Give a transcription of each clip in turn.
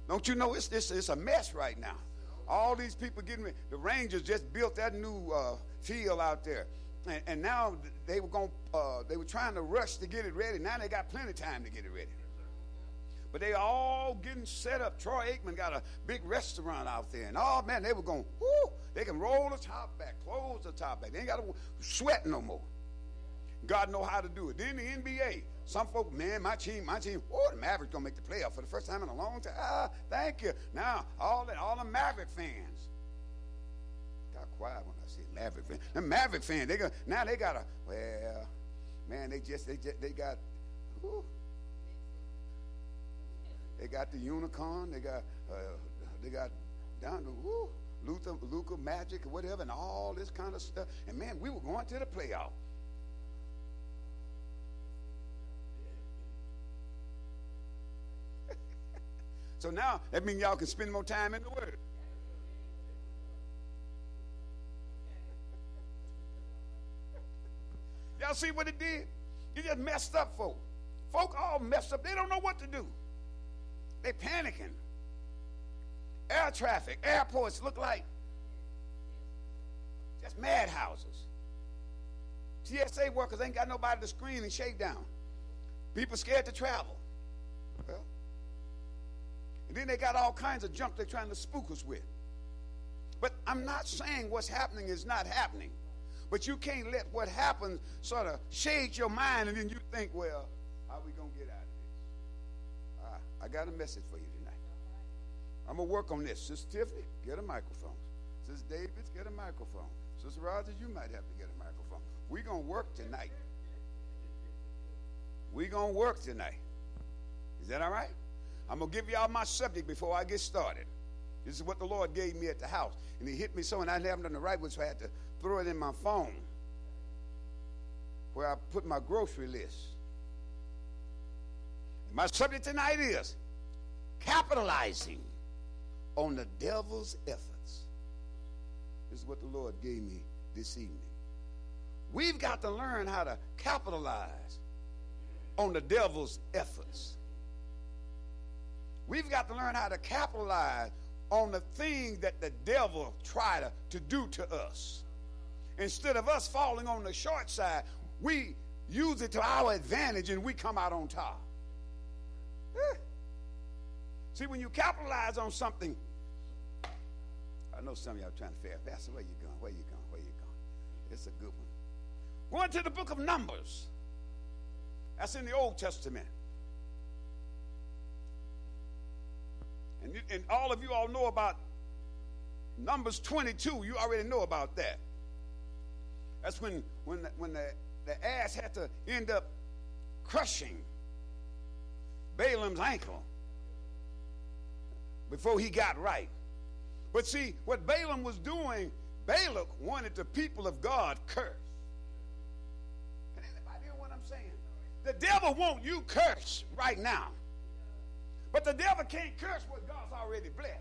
Don't you know it's a mess right now? All these people getting ready. The Rangers just built that new field out there, and now they were trying to rush to get it ready. Now they got plenty of time to get it ready. But they all getting set up. Troy Aikman got a big restaurant out there, and oh man, they were going. Whoo! They can roll the top back, close the top back. They ain't got to sweat no more. God know how to do it. Then the NBA. Some folk, man, my team, oh, the Mavericks gonna make the playoff for the first time in a long time. Ah, thank you. Now, all the Maverick fans. Got quiet when I said Maverick fans. The Maverick fans, they got a, well, man, they got, whew. They got the unicorn, they got down to, whoo, Luka Magic or whatever, and all this kind of stuff. And man, we were going to the playoff. So now, that means y'all can spend more time in the Word. Y'all see what it did? It just messed up folk. Folk all messed up. They don't know what to do. They panicking. Air traffic, airports look like just madhouses. TSA workers ain't got nobody to screen and shake down. People scared to travel. Well, and then they got all kinds of junk they're trying to spook us with. But I'm not saying what's happening is not happening. But you can't let what happens sort of shade your mind, and then you think, well, how are we going to get out of this? I got a message for you tonight. I'm going to work on this. Sister Tiffany, get a microphone. Sister Davis, get a microphone. Sister Rogers, you might have to get a microphone. We're going to work tonight. We're going to work tonight. Is that all right? I'm going to give y'all my subject before I get started. This is what the Lord gave me at the house. And he hit me so, and I didn't have it on the right one, so I had to throw it in my phone where I put my grocery list. And my subject tonight is capitalizing on the devil's efforts. This is what the Lord gave me this evening. We've got to learn how to capitalize on the devil's efforts. We've got to learn how to capitalize on the things that the devil tried to do to us. Instead of us falling on the short side, we use it to our advantage and we come out on top. See, when you capitalize on something, I know some of y'all are trying to figure out, Pastor, where you going? Where you going? Where you going? It's a good one. Going to the book of Numbers. That's in the Old Testament. And all of you all know about Numbers 22. You already know about that. That's when the ass had to end up crushing Balaam's ankle before he got right. But see, what Balaam was doing, Balak wanted the people of God cursed. Can anybody hear what I'm saying? The devil wants you cursed right now. But the devil can't curse what God's already blessed.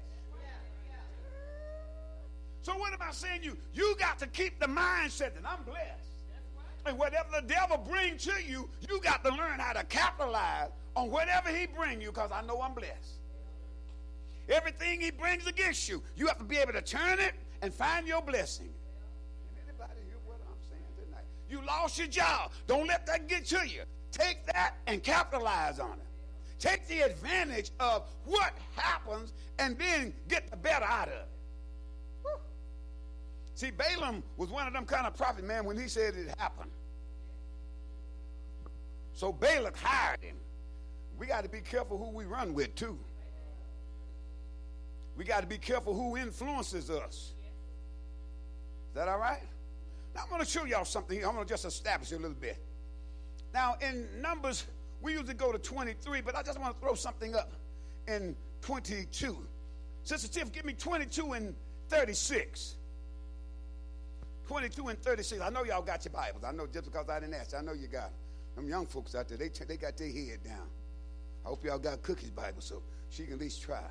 So what am I saying? You got to keep the mindset that I'm blessed. And whatever the devil brings to you, you got to learn how to capitalize on whatever he brings you, because I know I'm blessed. Everything he brings against you, you have to be able to turn it and find your blessing. Can anybody hear what I'm saying tonight? You lost your job. Don't let that get to you. Take that and capitalize on it. Take the advantage of what happens and then get the better out of it. Whew. See, Balaam was one of them kind of prophets, man, when he said it happened. So Balak hired him. We got to be careful who we run with, too. We got to be careful who influences us. Is that all right? Now, I'm going to show y'all something here. I'm going to just establish it a little bit. Now, in Numbers, we usually go to 23, but I just want to throw something up in 22. Sister Tiff, give me 22 and 36. 22 and 36. I know y'all got your Bibles. I know just because I didn't ask you. I know you got them. Them young folks out there, they got their head down. I hope y'all got Cookie's Bible so she can at least try.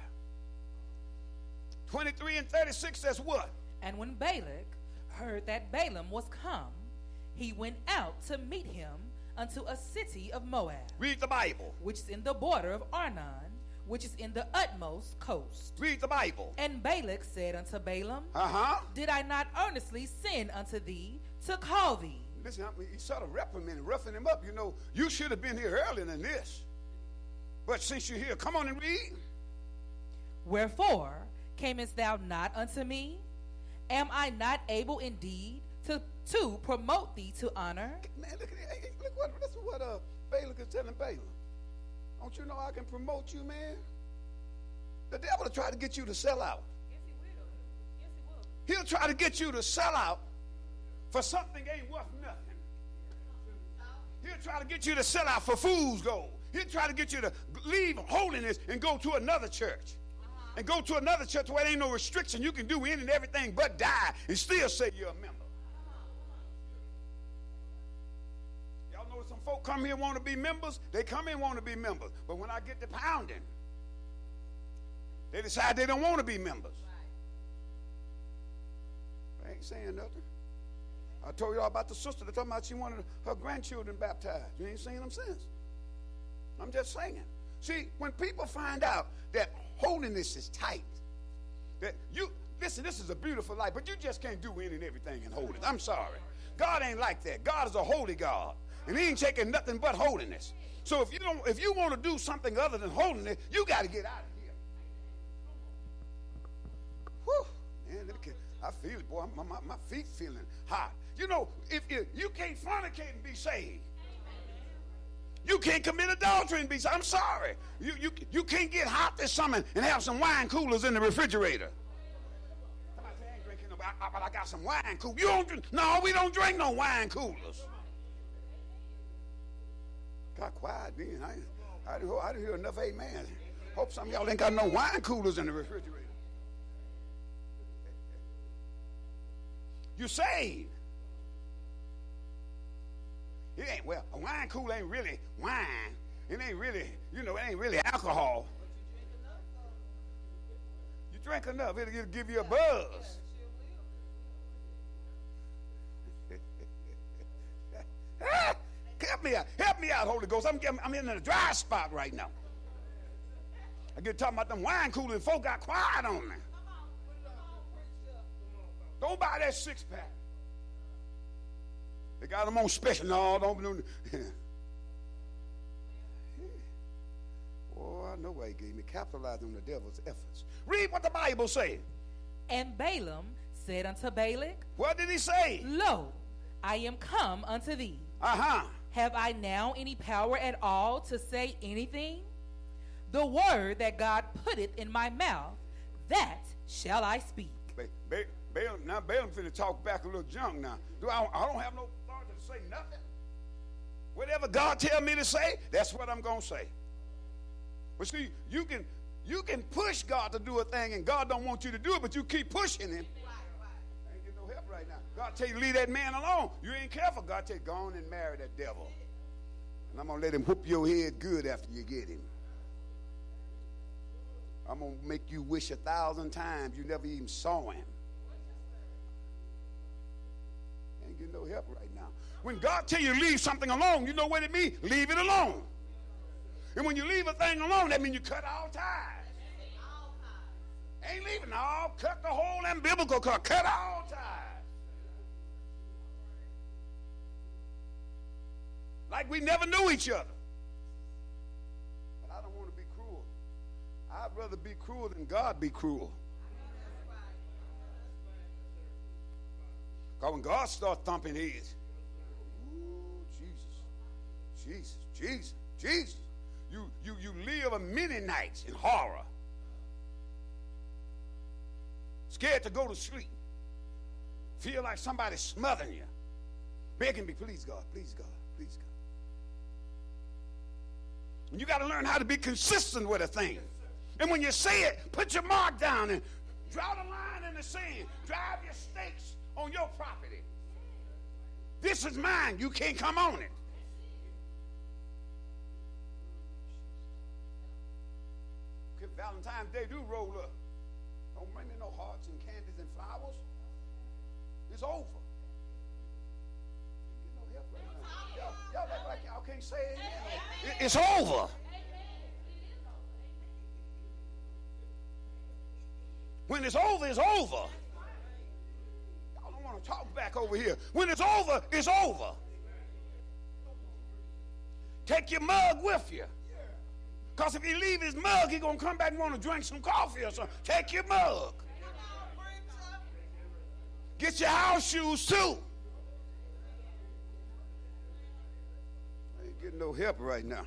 23 and 36 says what? And when Balak heard that Balaam was come, he went out to meet him unto a city of Moab. Read the Bible. Which is in the border of Arnon, which is in the utmost coast. Read the Bible. And Balak said unto Balaam, Did I not earnestly send unto thee to call thee? Listen, he sort of reprimanding, roughing him up. You know, you should have been here earlier than this. But since you're here, come on and read. Wherefore camest thou not unto me? Am I not able indeed to promote thee to honor? Man, look what Balak is telling Balaam. Don't you know I can promote you, man? The devil will try to get you to sell out. Yes, he will. Yes, he will. He'll try to get you to sell out for something ain't worth nothing. He'll try to get you to sell out for fool's gold. He'll try to get you to leave holiness and go to another church. And go to another church where there ain't no restriction. You can do any and everything but die and still say you're a member. Y'all know some folk come here want to be members. They come in want to be members. But when I get to pounding, they decide they don't want to be members. I ain't saying nothing. I told y'all about the sister that talking about she wanted her grandchildren baptized. You ain't seen them since. I'm just saying. See, when people find out that holiness is tight, that you, listen, this is a beautiful life, but you just can't do any and everything in holiness. I'm sorry. God ain't like that. God is a holy God, and he ain't taking nothing but holiness. So if you want to do something other than holiness, you got to get out of here. Whew. Man, I feel it, boy. My feet feeling hot. You know, if you can't fornicate and be saved. You can't commit adultery and be saved. I'm sorry. You can't get hot this summer and have some wine coolers in the refrigerator. Somebody say, I ain't drinking no, but I got some wine coolers. You don't drink? No, we don't drink no wine coolers. Got quiet then. I didn't hear enough amen. Hope some of y'all ain't got no wine coolers in the refrigerator. You saved. It ain't, well, a wine cooler ain't really wine. It ain't really, it ain't really alcohol. You drink enough, it'll give you a buzz. Help me out, Holy Ghost. I'm in a dry spot right now. I get talking about them wine coolers and folk got quiet on me. Don't buy that six-pack. They got them on special. No, don't. Oh, I know why he gave me. Capitalize on the devil's efforts. Read what the Bible says. And Balaam said unto Balak, what did he say? Lo, I am come unto thee. Have I now any power at all to say anything? The word that God putteth in my mouth, that shall I speak. Balaam finna talk back a little junk now. I don't have no authority to say nothing. Whatever God tell me to say, that's what I'm going to say. But see, you can push God to do a thing, and God don't want you to do it, but you keep pushing him. I ain't getting no help right now. God tell you, leave that man alone. You ain't careful. God tell you, go on and marry that devil. And I'm going to let him whoop your head good after you get him. I'm going to make you wish 1,000 times you never even saw him. Ain't getting no help right now. When God tell you leave something alone, you know what it means? Leave it alone. And when you leave a thing alone, that means you cut all ties. Ain't leaving all. Cut the whole umbilical cord. Cut all ties. Like we never knew each other. But I don't want to be cruel. I'd rather be cruel than God be cruel. Because when God starts thumping heads, ooh, Jesus. You live many nights in horror. Scared to go to sleep. Feel like somebody's smothering you. Begging me, please God, please God, please God. And you got to learn how to be consistent with a thing. And when you say it, put your mark down and draw the line in the sand. Drive your stakes on your property. This is mine. You can't come on it. If Valentine's Day do roll up, don't bring me no hearts and candies and flowers. It's over. Ain't getting no help right now. Y'all act like y'all can't say amen. It's over. When it's over, it's over. Y'all don't want to talk back over here. When it's over, it's over. Take your mug with you. Because if you leave his mug, he's going to come back and want to drink some coffee or something. Take your mug. Get your house shoes too. I ain't getting no help right now.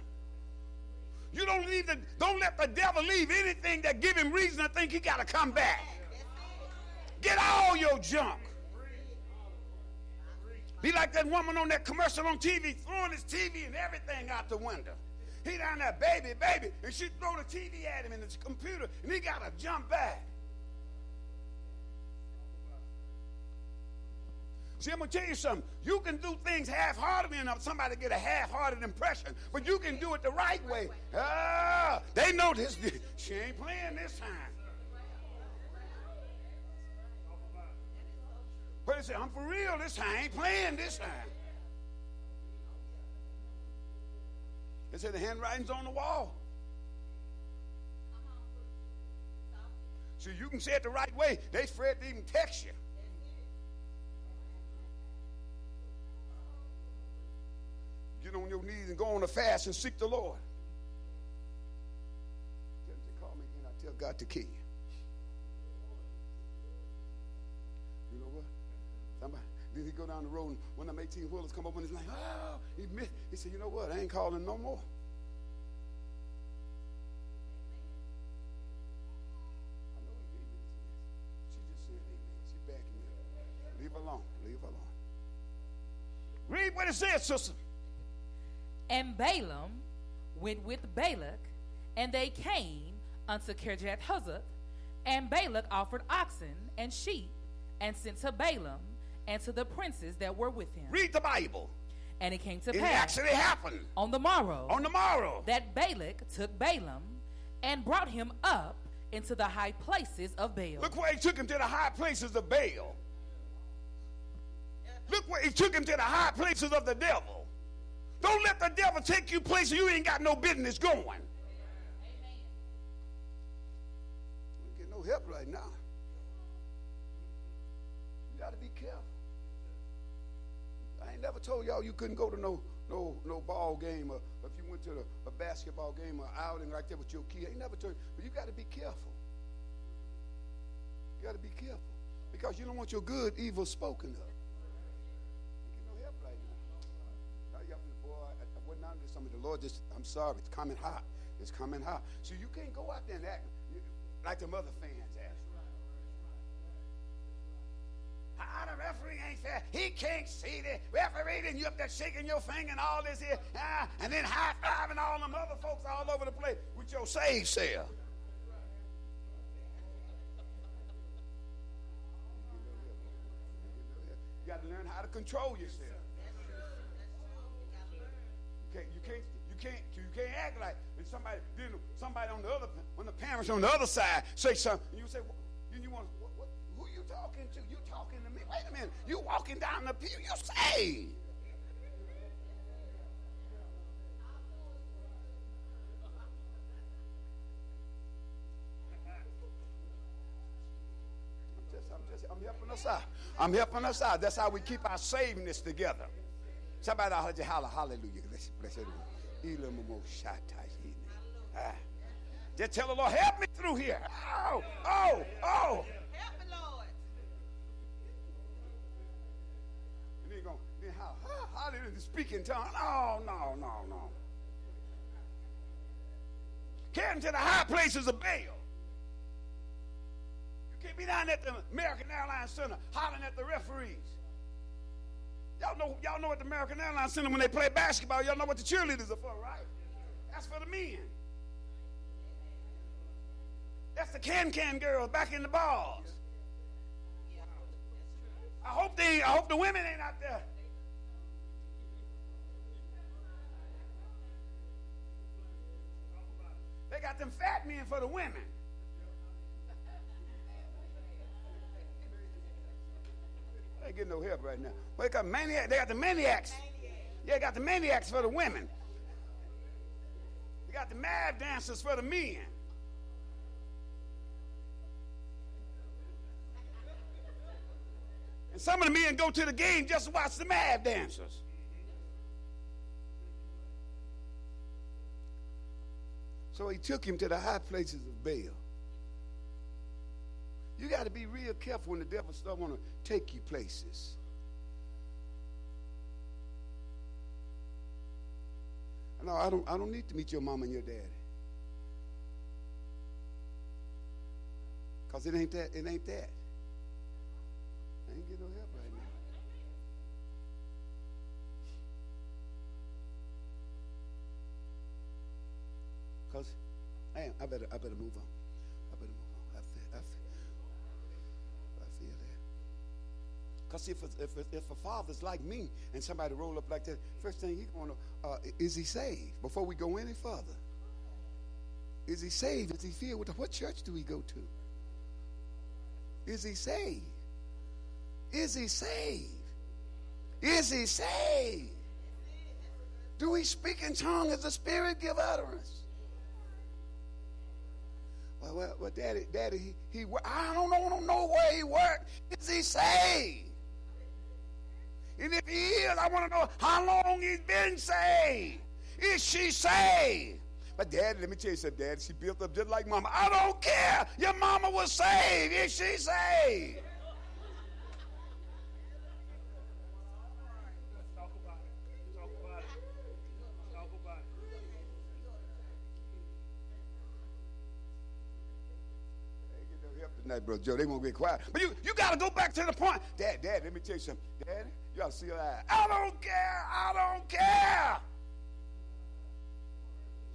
You don't let the devil leave anything that give him reason to think he got to come back. Get all your junk. Be like that woman on that commercial on TV, throwing his TV and everything out the window. He down there, baby, and she throw the TV at him and his computer, and he got to jump back. See, I'm going to tell you something. You can do things half-heartedly enough somebody get a half-hearted impression, but you can do it the right way. They know this. She ain't playing this time. But they say, I'm for real this time. I ain't playing this time. They say the handwriting's on the wall. So you can say it the right way. They afraid to even text you. Get on your knees and go on a fast and seek the Lord. Tell them to call me again. I tell God to kill you. You know what? Somebody, then he go down the road and one of them 18-wheelers come up and he's like, oh, he missed. He said, you know what? I ain't calling no more. I know he gave me this message. She just said, amen. She backing me up. Leave her alone. Leave her alone. Read what it says, sister. And Balaam went with Balak, and they came unto Kirjath Huzzah, and Balak offered oxen and sheep, and sent to Balaam and to the princes that were with him. Read the Bible. And it came to pass. It actually happened. On the morrow. On the morrow. That Balak took Balaam and brought him up into the high places of Baal. Look where he took him, to the high places of Baal. Look where he took him, to the high places of the devil. Don't let the devil take you places you ain't got no business going. Amen. We don't get no help right now. You got to be careful. I ain't never told y'all you couldn't go to no ball game, or if you went to a basketball game or outing like that with your kid. I ain't never told you, but you got to be careful. You got to be careful because you don't want your good evil spoken of. The Lord just, I'm sorry, it's coming hot. It's coming hot. So you can't go out there and act like them other fans act. The referee ain't fair. He can't see the referee, and you up there shaking your finger and all this here, and then high-fiving all them other folks all over the place with your save self. You got to learn how to control yourself. You can't act like somebody on the other, when the parents on the other side say something, and you say, well, you want, who you talking to? You talking to me? Wait a minute. You walking down the pew, you saved. I'm helping us out. I'm helping us out. That's how we keep our savingness together. Somebody out there holler, hallelujah. Bless it. Just tell the Lord, help me through here. Oh. Help me, Lord. And then hallelujah, speak in tongues. No. Carry them to the high places of Baal. You can't be down at the American Airlines Center hollering at the referees. Y'all know what the American Airlines Center, when they play basketball, y'all know what the cheerleaders are for, right? That's for the men. That's the can girls back in the bars. I hope the women ain't out there. They got them fat men for the women. I ain't getting no help right now. Well, they got the maniacs. Yeah, they got the maniacs for the women. They got the mad dancers for the men. And some of the men go to the game just to watch the mad dancers. So he took him to the high places of Baal. You got to be real careful when the devil starts want to take you places. No, I don't need to meet your mama and your daddy. Because it ain't that. I ain't getting no help right now. Because I better move on. I better move on. I feel that. Because if a father's like me and somebody roll up like that, first thing he's going to, is he saved? Before we go any further. Is he saved? Is he filled with what church do we go to? Is he saved? Is he saved? Is he saved? Do he speak in tongues as the Spirit give utterance? Well, Daddy, I don't know where he worked. Is he saved? And if he is, I want to know how long he's been saved. Is she saved? But Daddy, let me tell you something, Daddy, she built up just like Mama. I don't care. Your mama was saved. Is she saved? Tonight, Brother Joe, they won't get quiet. But you got to go back to the point. Dad, let me tell you something. Daddy, you ought to see her eyes. I don't care.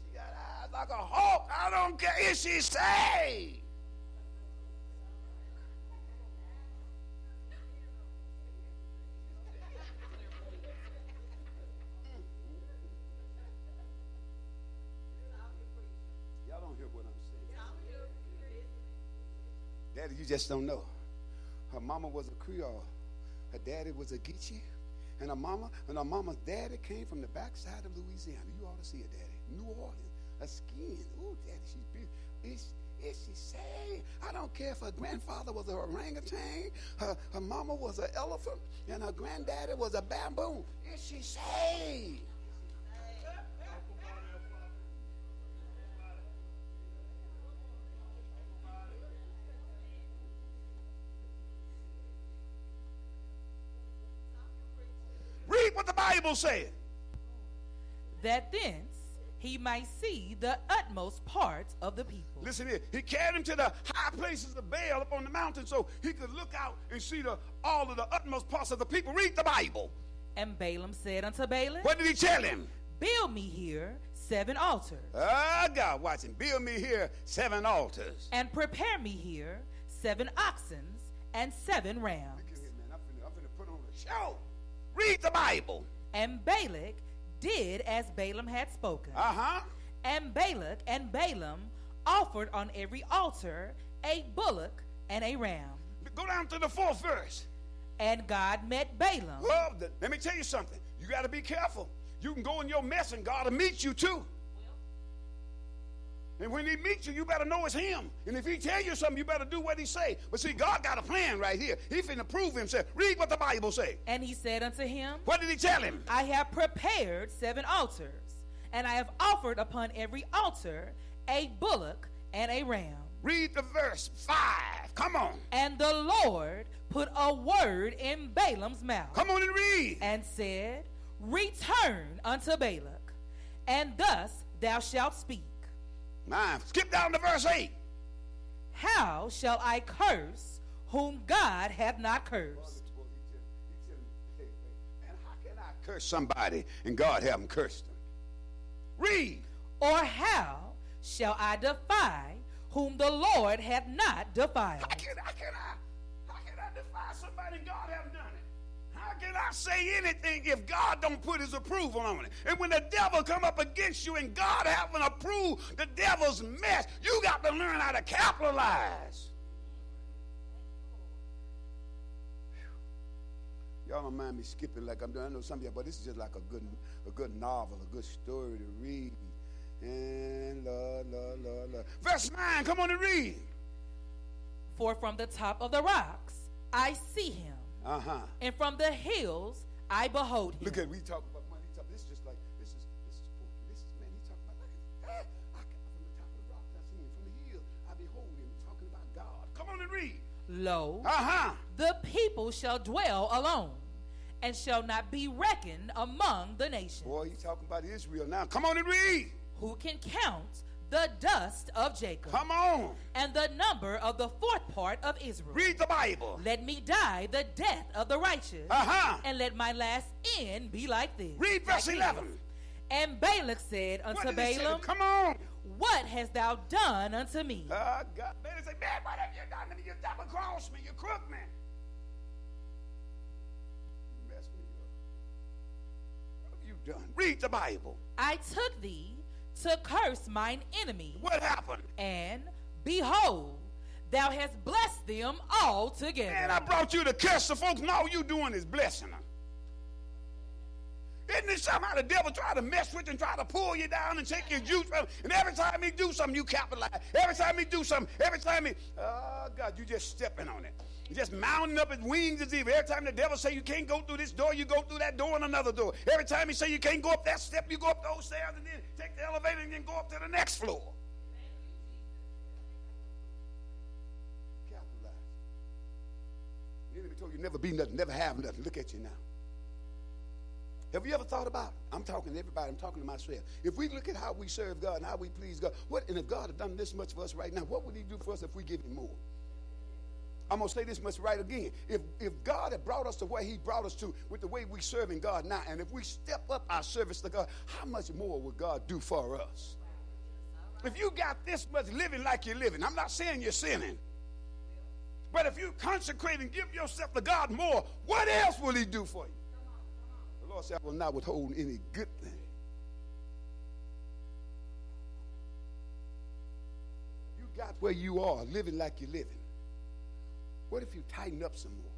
She got eyes like a hawk. I don't care. Is she saved? Y'all don't hear what I'm saying. Daddy, you just don't know. Her mama was a Creole. Her daddy was a Geechee. And her mama's daddy came from the backside of Louisiana. You ought to see her daddy. New Orleans. A Scyene. Ooh, Daddy, she's beautiful. Is she saved? I don't care if her grandfather was an orangutan, her mama was an elephant, and her granddaddy was a baboon. Is she saved? Read what the Bible said. That thence he might see the utmost parts of the people. Listen here. He carried him to the high places of Baal up on the mountain so he could look out and see all of the utmost parts of the people. Read the Bible. And Balaam said unto Balak, what did he tell him? Build me here 7 altars. God, watch him. Build me here 7 altars. And prepare me here 7 oxen and 7 rams. Look at here, man. I'm finna put on a show. Read the Bible. And Balak did as Balaam had spoken. And Balak and Balaam offered on every altar a bullock and a ram. Go down to the 4th verse. And God met Balaam. Well, let me tell you something. You got to be careful. You can go in your mess and God will meet you too. And when he meets you, you better know it's him. And if he tell you something, you better do what he say. But see, God got a plan right here. He finna prove himself. Read what the Bible say. And he said unto him, what did he tell him? I have prepared 7 altars, and I have offered upon every altar a bullock and a ram. Read the verse 5. Come on. And the Lord put a word in Balaam's mouth. Come on and read. And said, return unto Balak, and thus thou shalt speak. Skip down to verse 8. How shall I curse whom God hath not cursed? Man, how can I curse somebody and God haven't cursed them? Read. Or how shall I defy whom the Lord hath not defiled? How can I defy somebody and God haven't done it? How can I say anything if God don't put his approval on it? And when the devil come up against you and God haven't approved the devil's mess, you got to learn how to capitalize. Y'all don't mind me skipping like I'm doing. I know some of y'all, but this is just like a good novel, a good story to read. And Lord. Verse 9, come on and read. For from the top of the rocks I see him, And from the hills I behold him. Look at, we talk about money. This is just like, this is Porky. This is, man, he talking about, like, from the top of the rock I see him. From the hill I behold him. He's talking about God. Come on and read. Lo, the people shall dwell alone, and shall not be reckoned among the nations. Boy, he's talking about Israel now. Come on and read. Who can count the dust of Jacob? Come on. And the number of the fourth part of Israel. Read the Bible. Let me die the death of the righteous, and let my last end be like this. Read verse 11. And Balak said unto Balaam, come on. What hast thou done unto me? God. Balak said, man, what have you done to me? You double crossed me. You crooked me. You messed me up. What have you done? Read the Bible. I took thee to curse mine enemies. What happened? And behold, thou hast blessed them all together. Man, I brought you to curse the folks. And all you doing is blessing them. Isn't it somehow the devil try to mess with you and try to pull you down and take your juice from? And every time he do something, you capitalize. Every time he do something, oh God, you just stepping on it. You're just mounting up his wings as evil. Every time the devil say you can't go through this door, you go through that door and another door. Every time he say you can't go up that step, you go up those stairs and then take the elevator and then go up to the next floor. Capitalize. The enemy told you never be nothing, never have nothing. Look at you now. Have you ever thought about it? I'm talking to everybody. I'm talking to myself. If we look at how we serve God and how we please God, and if God had done this much for us right now, what would he do for us if we give him more? I'm going to say this much right again. If God had brought us to where he brought us to with the way we serving God now, and if we step up our service to God, how much more would God do for us? If you got this much living like you're living, I'm not saying you're sinning, but if you consecrate and give yourself to God more, what else will he do for you? The Lord said, I will not withhold any good thing. You got where you are, living like you're living. What if you tighten up some more?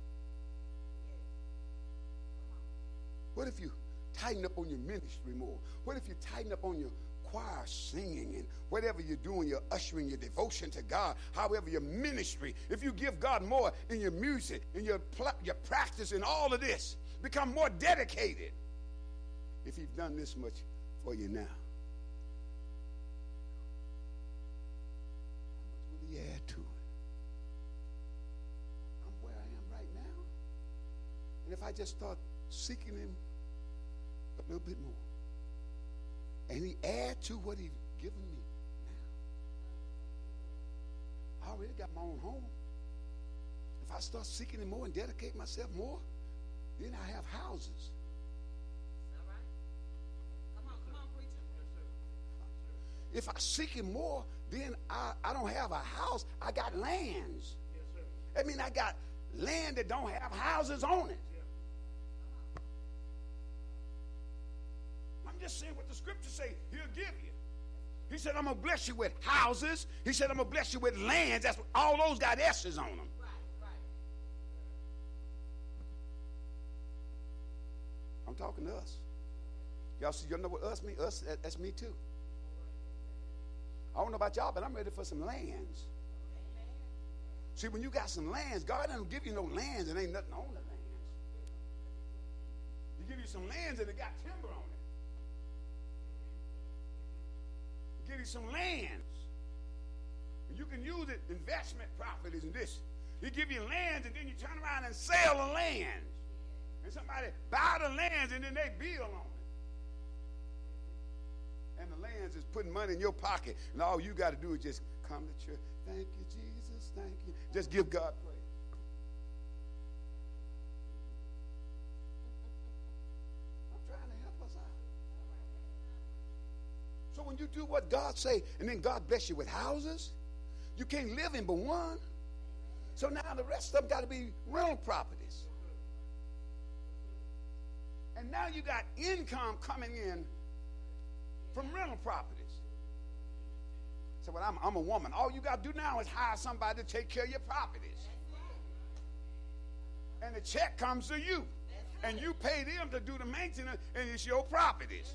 What if you tighten up on your ministry more? What if you tighten up on your choir singing and whatever you're doing, your ushering, your devotion to God, however your ministry, if you give God more in your music, in your practice, in all of this, become more dedicated. If he's done this much for you now, how much will he add to it? I'm where I am right now. And if I just start seeking him a little bit more, and he add to what he's given me now, I already got my own home. If I start seeking him more and dedicate myself more, then I have houses. Is that right? Come on, preacher. If I seek him more, then I don't have a house. I got lands. Yes, sir. I mean, I got land that don't have houses on it. Yeah. I'm just saying what the scriptures say he'll give you. He said, I'm going to bless you with houses. He said, I'm going to bless you with lands. That's what, all those got S's on them. I'm talking to us. Y'all see, you know what us mean? Us, that's me too. I don't know about y'all, but I'm ready for some lands. See, when you got some lands, God doesn't give you no lands and ain't nothing on the lands. He give you some lands and it got timber on it. He give you some lands. And you can use it, investment properties and this. He give you lands and then you turn around and sell the lands. And somebody buy the lands and then they build on it. And the lands is putting money in your pocket. And all you got to do is just come to church. Thank you, Jesus. Thank you. Just give God praise. I'm trying to help us out. So when you do what God say, and then God bless you with houses, you can't live in but one. So now the rest of them got to be rental properties. And now you got income coming in from rental properties. So well, I'm a woman. All you got to do now is hire somebody to take care of your properties. And the check comes to you. And you pay them to do the maintenance, and it's your properties.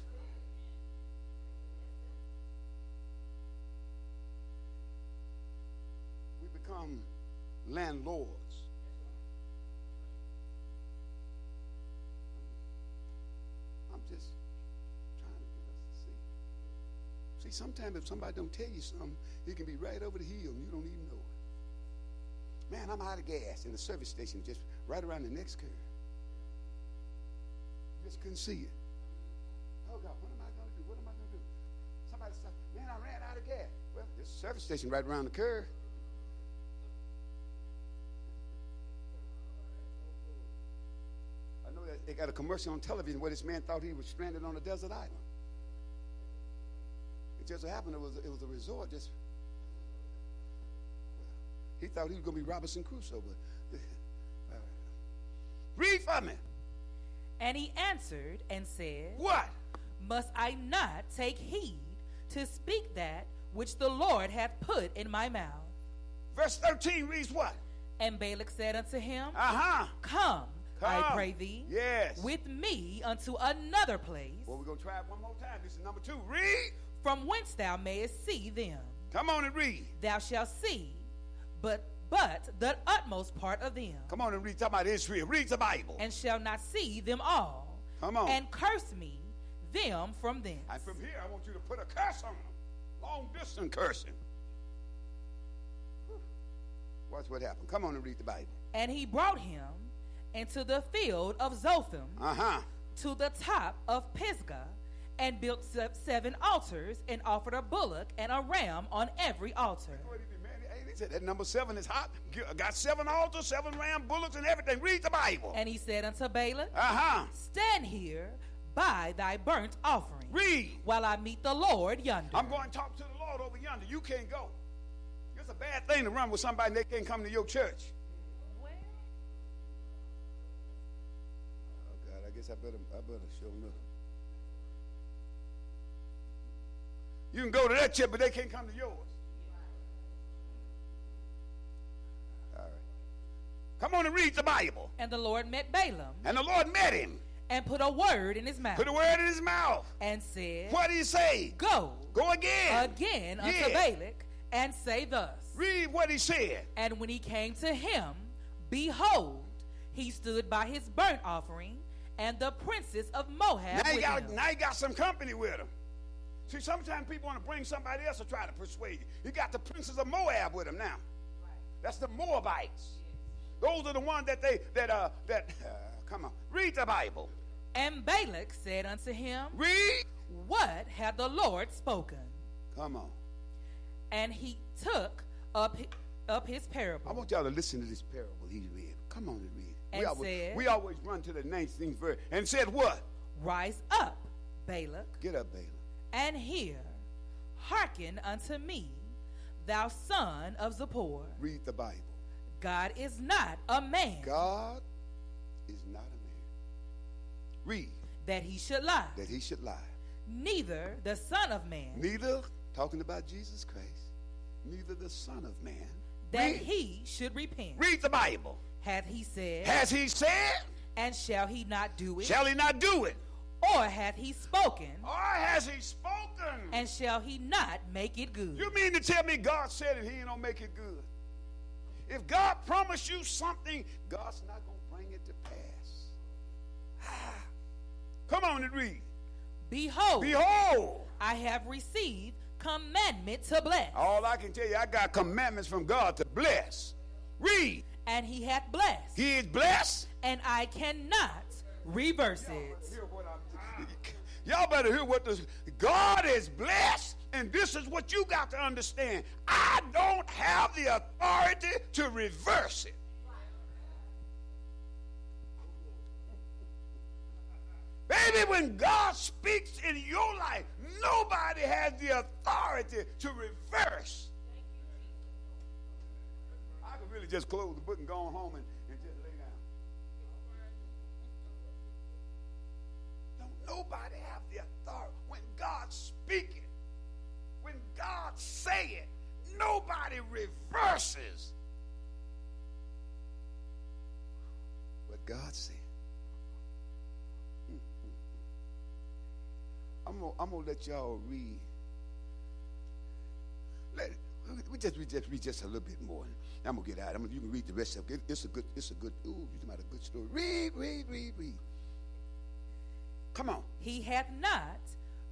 We become landlords. See, sometimes if somebody don't tell you something, it can be right over the hill and you don't even know it. Man, I'm out of gas in the service station just right around the next curve. Just couldn't see it. Oh, God, what am I going to do? What am I going to do? Somebody said, man, I ran out of gas. Well, there's a service station right around the curve. I know that they got a commercial on television where this man thought he was stranded on a desert island. It just happened it was a resort. He thought he was going to be Robinson Crusoe. But read for me. And he answered and said, what? Must I not take heed to speak that which the Lord hath put in my mouth? Verse 13 reads what? And Balak said unto him, Come, I pray thee, yes, with me unto another place. Well, we're going to try it one more time. This is number 2. Read. From whence thou mayest see them. Come on and read. Thou shalt see, but the utmost part of them. Come on and read. Talk about Israel. Read the Bible. And shall not see them all. Come on. And curse me them from thence. And from here, I want you to put a curse on them. Long distance cursing. Watch what happened. Come on and read the Bible. And he brought him into the field of Zophim, to the top of Pisgah, and built 7 altars, and offered a bullock and a ram on every altar. He said that number 7 is hot. Got 7 altars, 7 ram bullocks, and everything. Read the Bible. And he said unto Balak, Stand here by thy burnt offering. Read. While I meet the Lord yonder. I'm going to talk to the Lord over yonder. You can't go. It's a bad thing to run with somebody and they can't come to your church. Well, oh, God, I guess I better show them. You can go to that church, but they can't come to yours. All right. Come on and read the Bible. And the Lord met Balaam. And the Lord met him. And put a word in his mouth. Put a word in his mouth. And said, what did he say? Go. Go again. Again unto Balak, and say thus. Read what he said. And when he came to him, behold, he stood by his burnt offering, and the princes of Moab with him. Now he got some company with him. See, sometimes people want to bring somebody else to try to persuade you. You got the princes of Moab with him now. Right. That's the Moabites. Those are the ones come on, read the Bible. And Balak said unto him, read. What hath the Lord spoken? Come on. And he took up his parable. I want y'all to listen to this parable he read. Come on and read. And we always run to the next thing first. And said what? Rise up, Balak. Get up, Balak. And hear, hearken unto me, thou son of Zippor. Read the Bible. God is not a man. God is not a man. Read. That he should lie. That he should lie. Neither the Son of Man. Neither, talking about Jesus Christ, neither the Son of Man. That he should repent. Read the Bible. Hath he said? Has he said? And shall he not do it? Shall he not do it? Or hath he spoken? Or has he spoken? And shall he not make it good? You mean to tell me God said it, he ain't gonna make it good? If God promised you something, God's not gonna bring it to pass. Come on and read. Behold, I have received commandment to bless. All I can tell you, I got commandments from God to bless. Read. And he hath blessed. He is blessed. And I cannot reverse it. Y'all better hear what this. God is blessed, and this is what you got to understand. I don't have the authority to reverse it. Baby, when God speaks in your life, nobody has the authority to reverse. I could really just close the book and go home and just lay down. Don't nobody have the authority. When God speaks it, when God say it, nobody reverses what God said. I'm gonna let y'all read. We just read just a little bit more. I'm gonna get out. You can read the rest of it. It's a good. Ooh, you're talking about a good story. Read. Come on. He hath not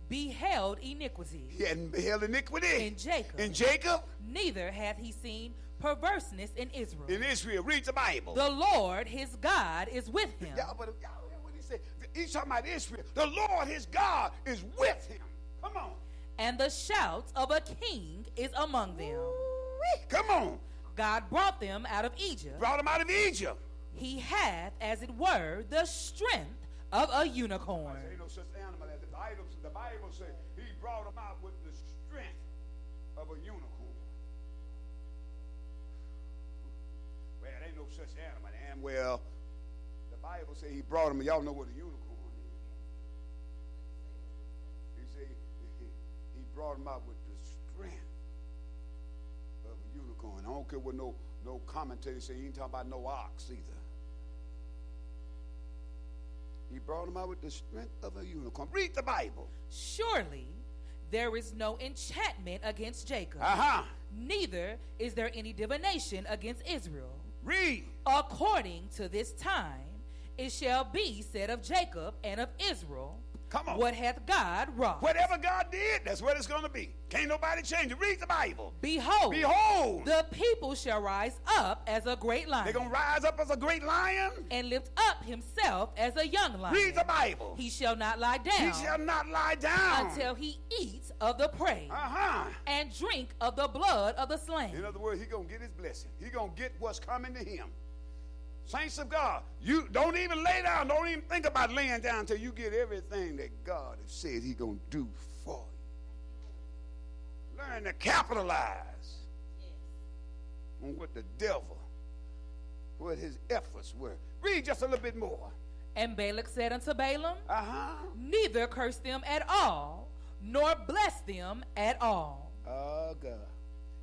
beheld iniquity. He hadn't beheld iniquity. In Jacob. In Jacob. Neither hath he seen perverseness in Israel. In Israel. Read the Bible. The Lord his God is with him. Y'all hear what he said? He's talking about Israel. The Lord his God is with him. Come on. And the shout of a king is among them. Ooh-wee. Come on. God brought them out of Egypt. Brought him out of Egypt. He hath, as it were, the strength of a unicorn. There ain't no such animal as the Bible says he brought them out with the strength of a unicorn. Well, there ain't no such animal. And well, the Bible says he brought them. Y'all know what a unicorn is. He said he brought them out with the strength of a unicorn. I don't care what no commentators say. He ain't talking about no ox either. He brought him out with the strength of a unicorn. Read the Bible. Surely there is no enchantment against Jacob. Neither is there any divination against Israel. Read. According to this time, it shall be said of Jacob and of Israel, come on, what hath God wrought? Whatever God did, that's what it's going to be. Can't nobody change it. Read the Bible. Behold, the people shall rise up as a great lion. They're going to rise up as a great lion. And lift up himself as a young lion. Read the Bible. He shall not lie down. He shall not lie down. Until he eats of the prey. And drink of the blood of the slain. In other words, he's going to get his blessing. He's going to get what's coming to him. Saints of God, you don't even lay down. Don't even think about laying down until you get everything that God has said he's going to do for you. Learn to capitalize on what the devil, what his efforts were. Read just a little bit more. And Balak said unto Balaam, neither curse them at all, nor bless them at all. Oh, God.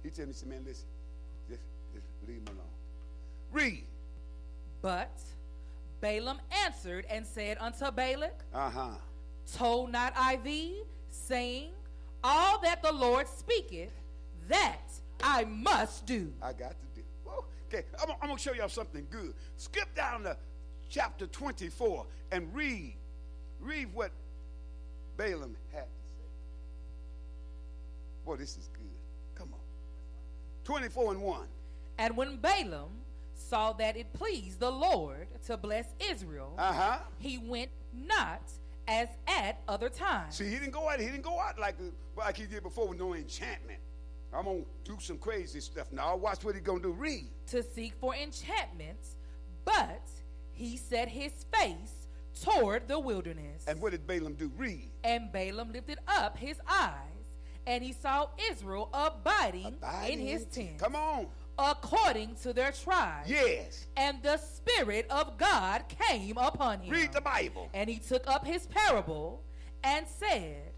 He told me, man, listen, just leave him alone. Read. But Balaam answered and said unto Balak, told not I thee, saying, all that the Lord speaketh, that I must do. I got to do. Well, okay, I'm going to show y'all something good. Skip down to chapter 24 and read what Balaam had to say. Boy, this is good. Come on. 24:1. And when Balaam saw that it pleased the Lord to bless Israel, he went not as at other times. See, he didn't go out like he did before with no enchantment. I'm going to do some crazy stuff now. Watch what he's going to do. Read. To seek for enchantments, but he set his face toward the wilderness. And what did Balaam do? Read. And Balaam lifted up his eyes, and he saw Israel abiding in his tent. Come on. According to their tribes. Yes. And the Spirit of God came upon him. Read the Bible. And he took up his parable and said,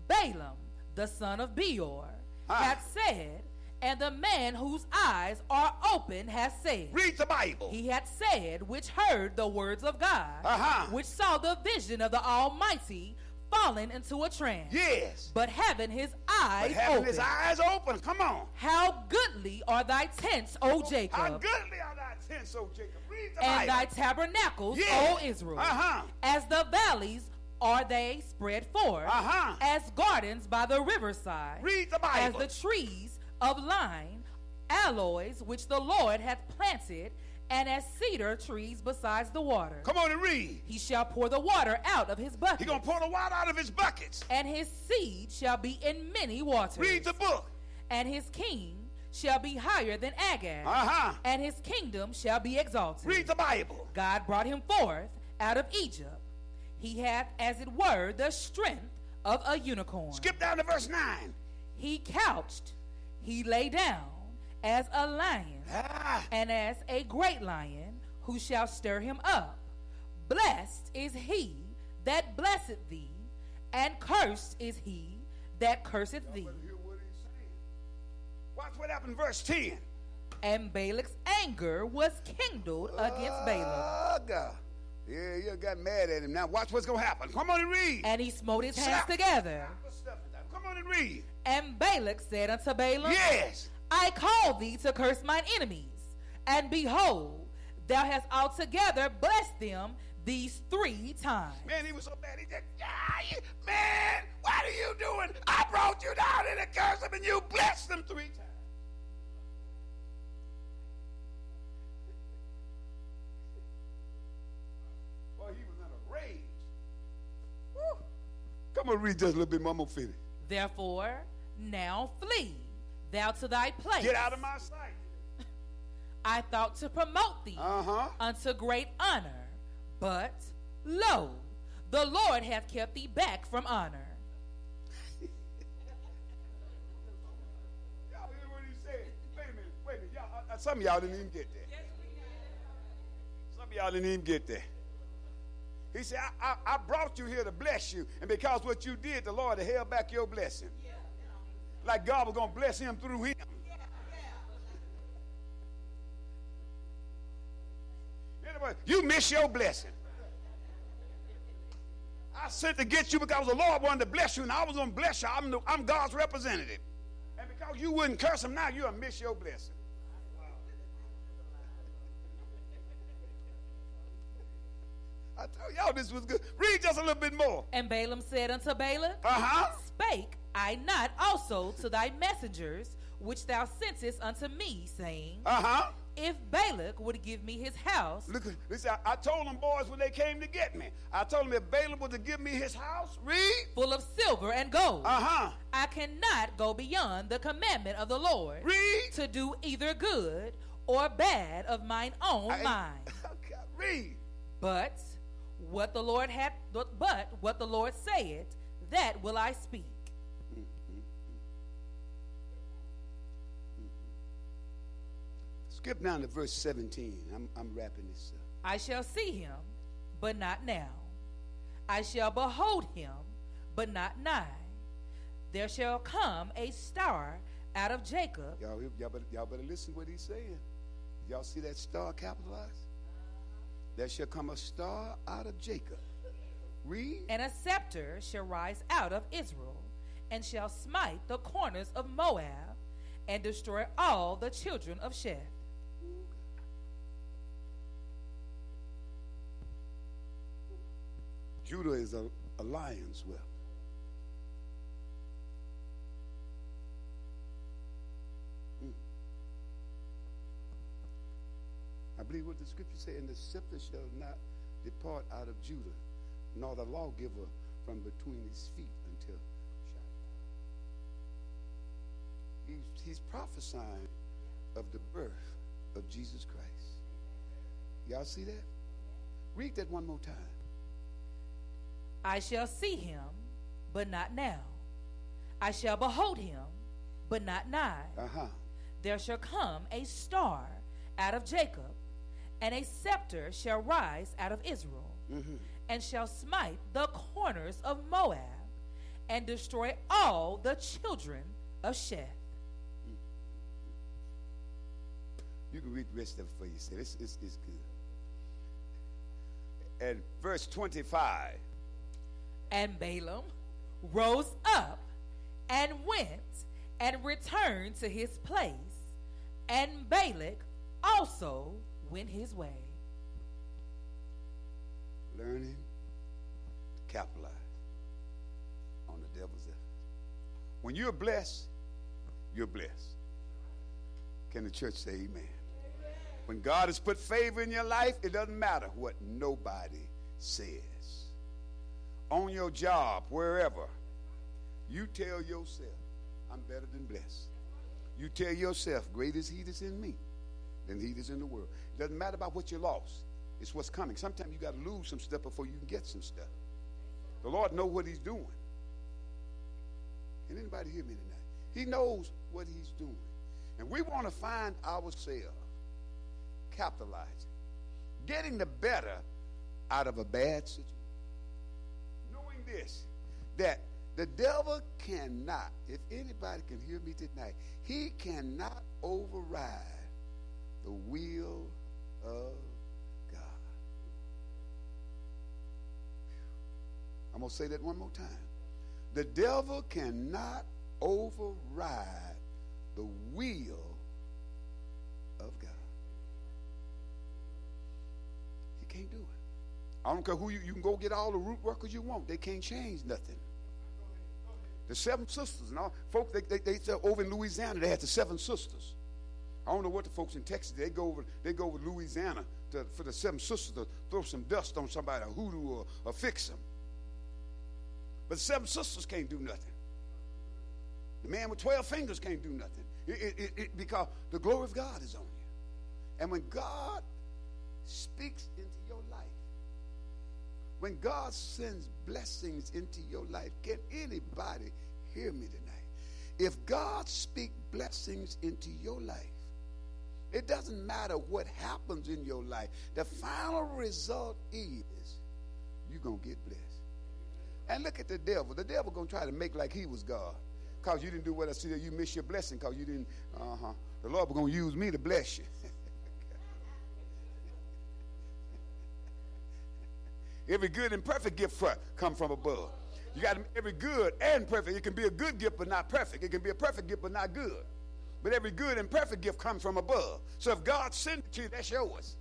Balaam, the son of Beor, hath said, and the man whose eyes are open hath said. Read the Bible. He hath said, which heard the words of God, which saw the vision of the Almighty, fallen into a trance. Yes. But having his eyes open. Come on. How goodly are thy tents, O Jacob. How goodly are thy tents, O Jacob. Read the and Bible. Thy tabernacles, O Israel. As the valleys are they spread forth, as gardens by the riverside. Read the Bible. As the trees of line, aloes, which the Lord hath planted, and as cedar trees besides the water. Come on and read. He shall pour the water out of his buckets. He's going to pour the water out of his buckets. And his seed shall be in many waters. Read the book. And his king shall be higher than Agag. And his kingdom shall be exalted. Read the Bible. God brought him forth out of Egypt. He hath, as it were, the strength of a unicorn. Skip down to verse 9. He couched, he lay down as a lion, and as a great lion, who shall stir him up. Blessed is he that blesseth thee, and cursed is he that curseth thee. Watch what happened in verse 10. And Balak's anger was kindled against Balaam. God. Yeah, you got mad at him. Now watch what's going to happen. Come on and read. And he smote his hands together. Come on and read. And Balak said unto Balaam, yes, I call thee to curse mine enemies, and behold, thou hast altogether blessed them these 3 times. Man, he was so bad. He said, man, what are you doing? I brought you down here to curse them, and you blessed them 3 times. Well, he was in a rage. Woo. Come on, read just a little bit more. I'm going to finish. Therefore, now flee thou to thy place. Get out of my sight. I thought to promote thee unto great honor, but lo, the Lord hath kept thee back from honor. Y'all hear what he said? Wait a minute. Y'all, some of y'all didn't even get there. Some of y'all didn't even get there. He said, I brought you here to bless you, and because what you did, the Lord held back your blessing. Like God was going to bless him through him. Anyway, you miss your blessing. I sent to get you because the Lord wanted to bless you, and I was going to bless you. I'm God's representative. And because you wouldn't curse him now, you'll miss your blessing. I told y'all this was good. Read just a little bit more. And Balaam said unto Balak, Spake I not also to thy messengers, which thou sentest unto me, saying, if Balak would give me his house. Look, listen, I told them boys when they came to get me. I told them if Balaam was to give me his house, read. Full of silver and gold. I cannot go beyond the commandment of the Lord. Read. To do either good or bad of mine own mind. Read. But what the Lord saith, that will I speak. Skip down to verse 17. I'm wrapping this up. I shall see him, but not now. I shall behold him, but not nigh. There shall come a star out of Jacob. Y'all better listen to what he's saying. Y'all see that star capitalized? There shall come a star out of Jacob. Read. And a scepter shall rise out of Israel, and shall smite the corners of Moab, and destroy all the children of Sheth. Judah is a lion's whelp. I believe what the scripture says, and the scepter shall not depart out of Judah, nor the lawgiver from between his feet until Shiloh. He's prophesying of the birth of Jesus Christ. Y'all see that? Read that one more time. I shall see him, but not now. I shall behold him, but not nigh. There shall come a star out of Jacob, and a scepter shall rise out of Israel, and shall smite the corners of Moab, and destroy all the children of Sheth. You can read the rest of it for yourself. It's good. And verse 25. And Balaam rose up and went and returned to his place, and Balak also went his way. Learning to capitalize on the devil's effort. When you're blessed, you're blessed. Can the church say amen? When God has put favor in your life, it doesn't matter what nobody says. On your job, wherever, you tell yourself, I'm better than blessed. You tell yourself, great is he that's in me than he that's in the world. It doesn't matter about what you lost. It's what's coming. Sometimes you got to lose some stuff before you can get some stuff. The Lord knows what he's doing. Can anybody hear me tonight? He knows what he's doing. And we want to find ourselves capitalizing, getting the better out of a bad situation. Knowing this, that the devil cannot, if anybody can hear me tonight, he cannot override the will of God. I'm going to say that one more time. The devil cannot override the will of God. He can't do it. I don't care who you can go get all the root workers you want. They can't change nothing. The seven sisters and all. Folks, they said over in Louisiana, they had the seven sisters. I don't know what the folks in Texas, they go over Louisiana for the seven sisters to throw some dust on somebody, or hoodoo, or fix them. But the seven sisters can't do nothing. The man with 12 fingers can't do nothing. Because the glory of God is on you. And when God speaks into your life, when God sends blessings into your life, can anybody hear me tonight? If God speaks blessings into your life, it doesn't matter what happens in your life. The final result is you're going to get blessed. And look at the devil. The devil going to try to make like he was God. Because you didn't do what I said, you missed your blessing because you didn't. The Lord was going to use me to bless you. Every good and perfect gift come from above. You got every good and perfect. It can be a good gift but not perfect. It can be a perfect gift but not good. But every good and perfect gift comes from above. So if God sent it to you, that's yours.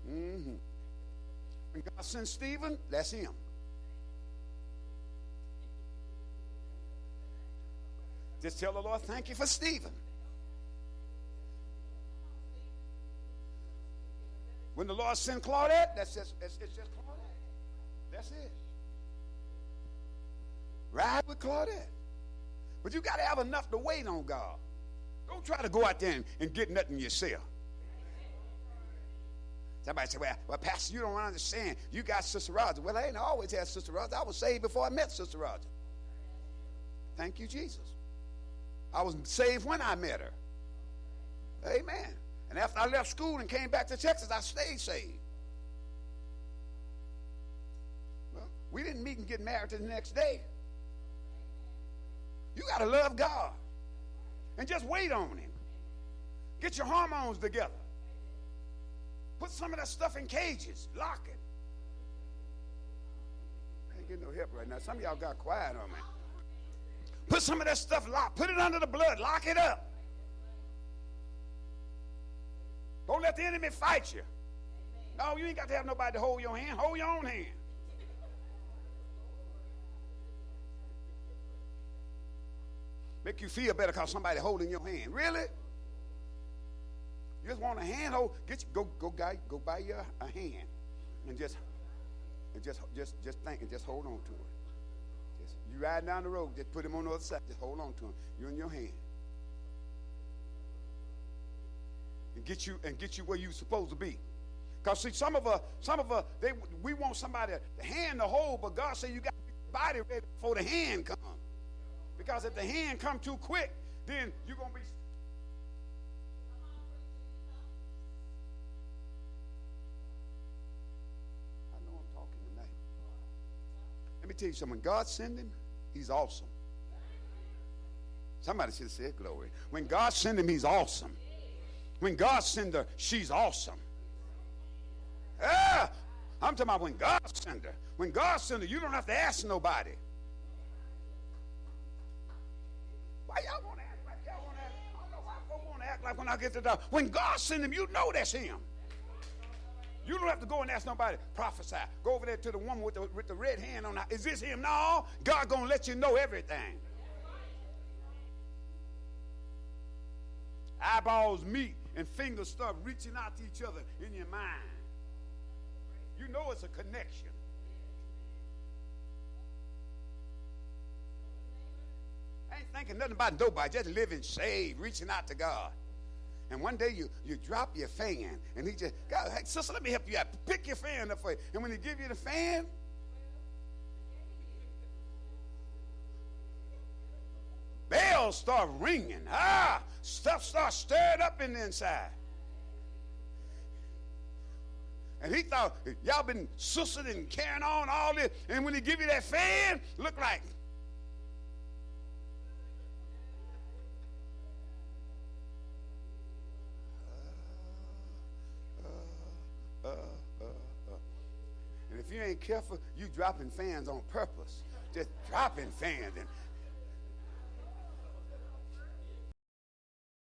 When God sent Stephen, that's him. Just tell the Lord, thank you for Stephen. When the Lord sent Claudette, it's just Claudette. That's it. Ride with Claudette. But you got to have enough to wait on God. Don't try to go out there and get nothing yourself. Somebody say, well, Pastor, you don't understand. You got Sister Roger. Well, I ain't always had Sister Roger. I was saved before I met Sister Roger. Thank you, Jesus. I was saved when I met her. Amen. And after I left school and came back to Texas, I stayed saved. Well, we didn't meet and get married till the next day. You got to love God. And just wait on him. Get your hormones together. Put some of that stuff in cages. Lock it. I ain't getting no help right now. Some of y'all got quiet on me. Put some of that stuff locked. Put it under the blood. Lock it up. Don't let the enemy fight you. No, you ain't got to have nobody to hold your hand. Hold your own hand. Make you feel better because somebody holding your hand. Really? You just want a hand hold? Go buy you a hand and just think and just hold on to it. You ride down the road, just put him on the other side. Just hold on to him. You're in your hand. And get you where you're supposed to be. Because see, some of us, we want somebody to hand the hold, but God said you got to get your body ready before the hand comes. Because if the hand come too quick, then you're gonna be. I know I'm talking tonight. Let me tell you something. When God sends him, he's awesome. Somebody should have said glory. When God sends him, he's awesome. When God sends her, she's awesome. I'm talking about when God sends her. When God sends her, you don't have to ask nobody. Why y'all want to act like y'all want to act? I don't know why folks want to act like when I get to the door. When God sends him, you know that's him. You don't have to go and ask nobody, prophesy. Go over there to the woman with the red hand on her. Is this him? No. God going to let you know everything. Eyeballs meet and fingers start reaching out to each other in your mind. You know it's a connection. I ain't thinking nothing about nobody, just living saved, reaching out to God. And one day you drop your fan, and he just, God, hey, sister, let me help you out. Pick your fan up for you. And when he give you the fan, bells start ringing. Stuff starts stirred up in the inside. And he thought, y'all been sussing and carrying on all this. And when he give you that fan, look like. And if you ain't careful, you dropping fans on purpose. Just dropping fans. And